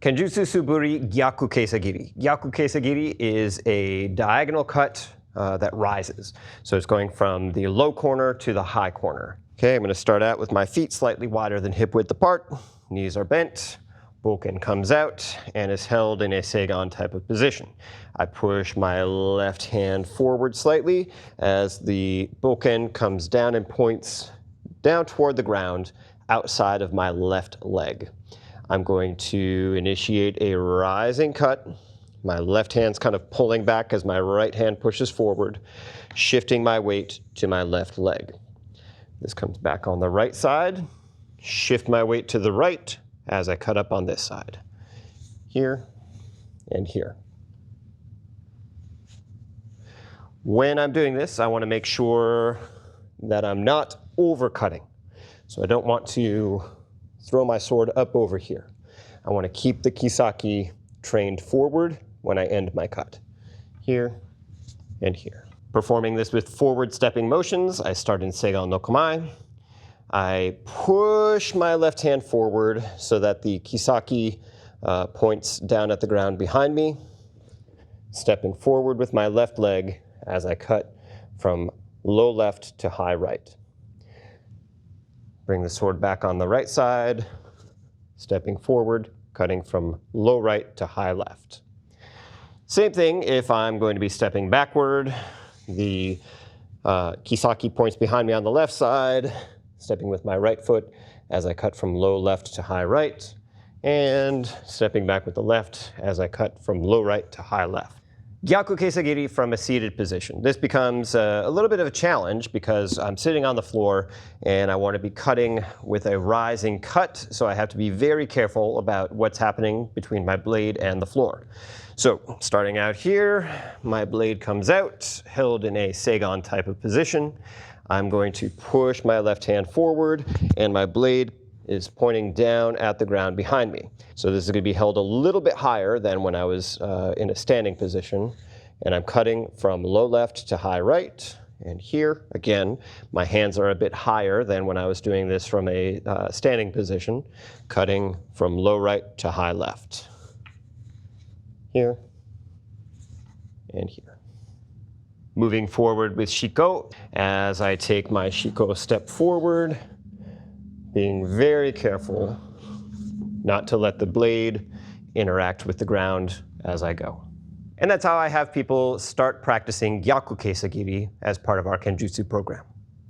Kenjutsu Suburi Gyakukesagiri. Gyakukesagiri is a diagonal cut that rises. So it's going from the low corner to the high corner. Okay, I'm going to start out with my feet slightly wider than hip width apart. Knees are bent. Boken comes out and is held in a seigan type of position. I push my left hand forward slightly as the boken comes down and points down toward the ground outside of my left leg. I'm going to initiate a rising cut. My left hand's kind of pulling back as my right hand pushes forward, shifting my weight to my left leg. This comes back on the right side, shift my weight to the right as I cut up on this side. Here and here. When I'm doing this, I want to make sure that I'm not overcutting. So I don't want to throw my sword up over here. I want to keep the kissaki trained forward when I end my cut. Here and here. Performing this with forward stepping motions, I start in Seigan no Kamae. I push my left hand forward so that the kissaki points down at the ground behind me, stepping forward with my left leg as I cut from low left to high right. Bring the sword back on the right side, stepping forward, cutting from low right to high left. Same thing if I'm going to be stepping backward. The kissaki points behind me on the left side, stepping with my right foot as I cut from low left to high right, and stepping back with the left as I cut from low right to high left. Gyakukesagiri from a seated position. This becomes a little bit of a challenge because I'm sitting on the floor and I want to be cutting with a rising cut, so I have to be very careful about what's happening between my blade and the floor. So starting out here, my blade comes out, held in a seigan type of position. I'm going to push my left hand forward and my blade is pointing down at the ground behind me. So this is going to be held a little bit higher than when I was in a standing position. And I'm cutting from low left to high right. And here, again, my hands are a bit higher than when I was doing this from a standing position, cutting from low right to high left. Here and here. Moving forward with shiko, as I take my shiko step forward, being very careful not to let the blade interact with the ground as I go. And that's how I have people start practicing Gyakukesagiri as part of our Kenjutsu program.